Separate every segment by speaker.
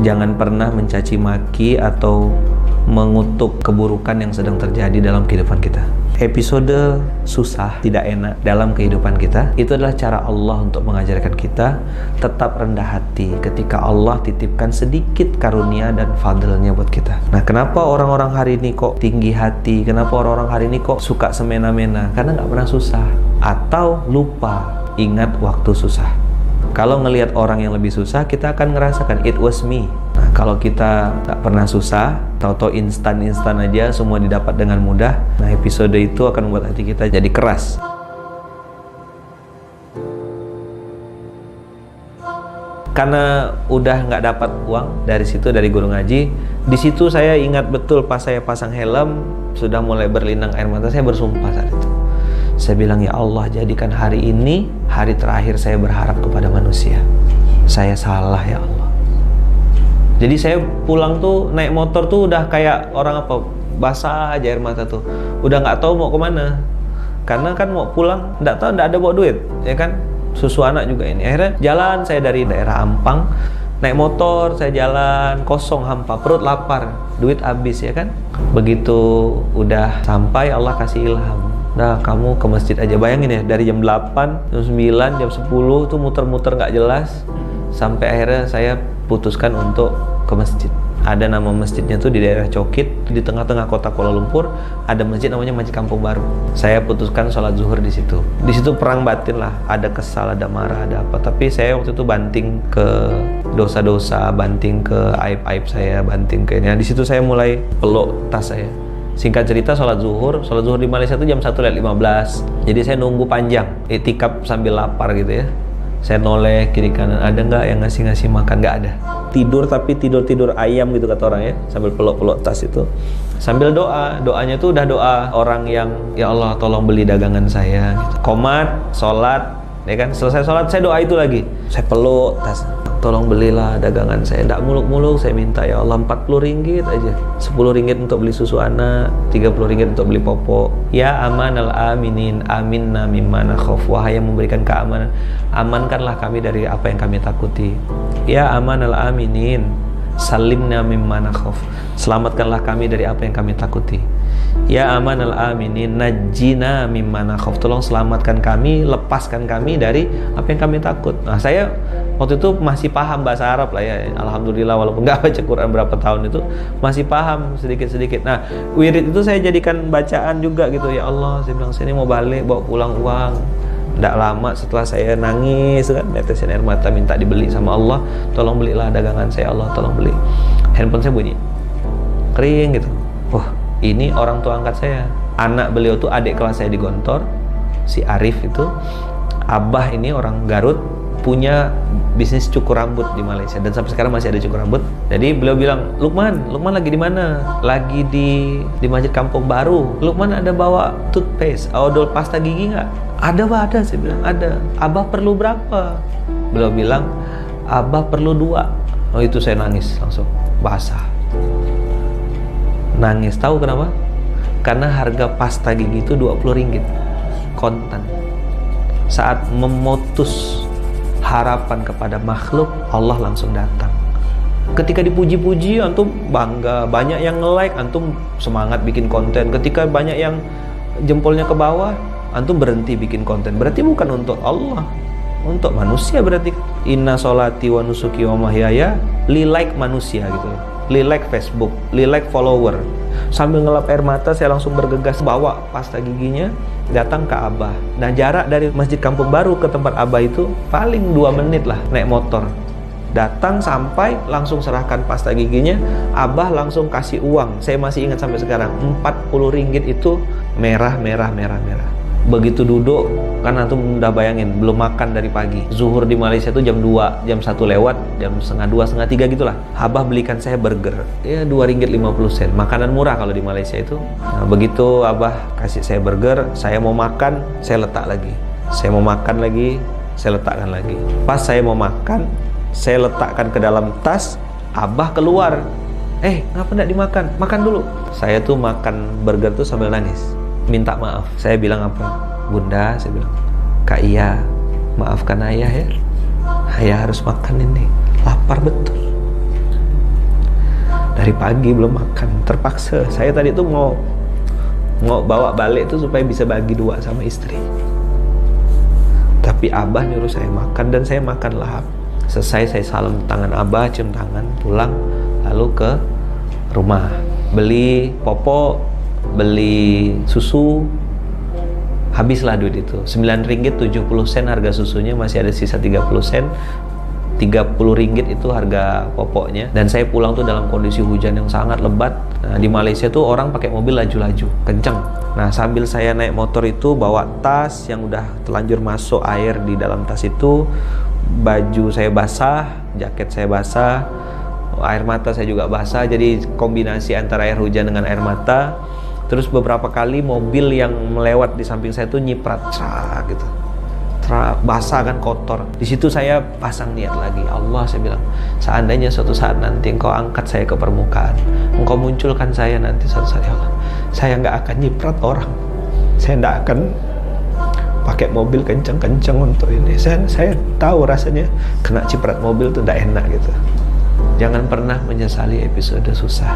Speaker 1: Jangan pernah mencaci maki atau mengutuk keburukan yang sedang terjadi dalam kehidupan kita. Episode susah, tidak enak dalam kehidupan kita, itu adalah cara Allah untuk mengajarkan kita tetap rendah hati ketika Allah titipkan sedikit karunia dan fadlnya buat kita. Nah, kenapa orang-orang hari ini kok tinggi hati? Kenapa orang-orang hari ini kok suka semena-mena? Karena nggak pernah susah atau lupa ingat waktu susah. Kalau ngelihat orang yang lebih susah, kita akan ngerasakan it was me. Nah, kalau kita tak pernah susah, tahu-tahu instan aja semua didapat dengan mudah, nah episode itu akan membuat hati kita jadi keras. Karena udah nggak dapat uang dari situ, dari guru ngaji, di situ saya ingat betul pas saya pasang helm, sudah mulai berlinang air mata, saya bersumpah saat itu. Saya bilang, ya Allah, jadikan hari ini hari terakhir saya berharap kepada manusia. Saya salah ya Allah. Jadi saya pulang tuh naik motor tuh udah kayak orang apa, basah aja air mata tuh. Udah nggak tahu mau kemana. Karena kan mau pulang, nggak tahu, nggak ada bawa duit, ya kan? Susu anak juga ini. Akhirnya jalan saya dari daerah Ampang, naik motor, saya jalan kosong, hampa, perut lapar, duit habis, ya kan? Begitu udah sampai, Allah kasih ilham. Nah, kamu ke masjid aja. Bayangin ya, dari jam 8, jam 9, jam 10 tuh muter-muter nggak jelas. Sampai akhirnya saya putuskan untuk ke masjid. Ada nama masjidnya tuh di daerah Cokit, di tengah-tengah kota Kuala Lumpur. Ada masjid namanya Masjid Kampung Baru. Saya putuskan sholat zuhur di situ. Di situ perang batin lah. Ada kesal, ada marah, ada apa. Tapi saya waktu itu banting ke dosa-dosa, banting ke aib-aib saya, banting ke ini. Nah, di situ saya mulai peluk tas saya. Singkat cerita, sholat zuhur di Malaysia itu jam 1:15. Jadi saya nunggu panjang, itikaf sambil lapar gitu ya. Saya noleh kiri kanan, ada nggak yang ngasih makan? Nggak ada. Tidur, tapi tidur ayam gitu kata orang ya, sambil peluk tas itu. Sambil doanya tuh udah doa orang yang, ya Allah tolong beli dagangan saya gitu. Qomat, sholat, ya kan? Selesai sholat saya doa itu lagi. Saya peluk tas, tolong belilah dagangan saya. Nggak muluk-muluk, saya minta ya Allah 40 ringgit aja. 10 ringgit untuk beli susu anak, 30 ringgit untuk beli popok. Ya amanal aminin, aminna mimma nakhaf. Wahai yang memberikan keamanan, amankanlah kami dari apa yang kami takuti. Ya amanal aminin, salimna mimma nakhaf. Selamatkanlah kami dari apa yang kami takuti. Ya amanal aminin, najjina mimma nakhaf. Tolong selamatkan kami, lepaskan kami dari apa yang kami takut. Nah, saya waktu itu masih paham bahasa Arab lah ya. Alhamdulillah, walaupun nggak baca Quran berapa tahun itu, masih paham sedikit-sedikit. Nah, wirid itu saya jadikan bacaan juga gitu. Ya Allah, saya bilang, saya ini mau balik, bawa pulang uang. Nggak lama setelah saya nangis kan, netesin air mata, minta dibeli sama Allah. Tolong belilah dagangan saya, Allah tolong beli. Handphone saya bunyi, kering gitu. Wah, ini orang tua angkat saya. Anak beliau tuh adik kelas saya di Gontor, si Arif itu. Abah ini orang Garut, punya bisnis cukur rambut di Malaysia dan sampai sekarang masih ada cukur rambut. Jadi beliau bilang, Lukman lagi di mana? Lagi di Masjid Kampung Baru. Lukman ada bawa toothpaste, odol pasta gigi nggak? Ada Pak, ada. Saya bilang ada. Abah perlu berapa? Beliau bilang, Abah perlu 2. Oh, itu saya nangis langsung, basah. Nangis, tahu kenapa? Karena harga pasta gigi itu 20 ringgit kontan. Saat memutus harapan kepada makhluk, Allah langsung datang. Ketika dipuji-puji, antum bangga, banyak yang nge-like, antum semangat bikin konten. Ketika banyak yang jempolnya ke bawah, antum berhenti bikin konten. Berarti bukan untuk Allah, untuk manusia. Berarti inna sholati wa nusuki wa mahyaya li like manusia gitu, li like Facebook, li like follower. Sambil ngelap air mata, saya langsung bergegas bawa pasta giginya, datang ke Abah. Nah, jarak dari Masjid Kampung Baru ke tempat Abah itu paling 2 menit lah naik motor. Datang sampai langsung serahkan pasta giginya, Abah langsung kasih uang. Saya masih ingat sampai sekarang, 40 ringgit itu merah. Begitu duduk, kan antum udah bayangin, belum makan dari pagi. Zuhur di Malaysia itu jam 2, jam 1 lewat, jam setengah 2, setengah 3 gitulah. Abah belikan saya burger, ya 2 ringgit 50 sen. Makanan murah kalau di Malaysia itu. Nah, begitu Abah kasih saya burger, saya mau makan, saya letak lagi. Saya mau makan lagi, saya letakkan lagi. Pas saya mau makan, saya letakkan ke dalam tas, Abah keluar. Ngapa enggak dimakan? Makan dulu. Saya tuh makan burger tuh sambil nangis. Minta maaf. Saya bilang apa? Bunda, saya bilang, Kak Iya, maafkan ayah ya. Ayah harus makan ini. Lapar betul. Dari pagi belum makan, terpaksa. Saya tadi tuh mau bawa balik tuh supaya bisa bagi 2 sama istri. Tapi Abah nyuruh saya makan, dan saya makan lahap. Selesai saya salam tangan Abah, cium tangan, pulang, lalu ke rumah. Beli popok, beli susu, habislah duit itu. 9 ringgit 70 sen harga susunya, masih ada sisa 30 sen. 30 ringgit itu harga popoknya. Dan saya pulang tuh dalam kondisi hujan yang sangat lebat. Nah, di Malaysia tuh orang pakai mobil laju-laju, kenceng. Nah, sambil saya naik motor itu, bawa tas yang udah terlanjur masuk air di dalam tas itu, baju saya basah, jaket saya basah, air mata saya juga basah, jadi kombinasi antara air hujan dengan air mata. Terus beberapa kali mobil yang melewat di samping saya tuh nyiprat, gitu. Basah kan, kotor. Di situ saya pasang niat lagi. Allah, saya bilang, seandainya suatu saat nanti Engkau angkat saya ke permukaan, Engkau munculkan saya nanti suatu saat, ya Allah, saya nggak akan nyiprat orang, saya nggak akan pakai mobil kenceng-kenceng untuk ini. Saya tahu rasanya kena ciprat mobil tuh nggak enak gitu. Jangan pernah menyesali episode susah,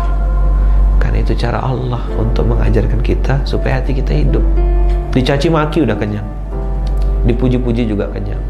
Speaker 1: karena itu cara Allah untuk mengajarkan kita supaya hati kita hidup. Dicaci maki udah kenyang, dipuji-puji juga kenyang.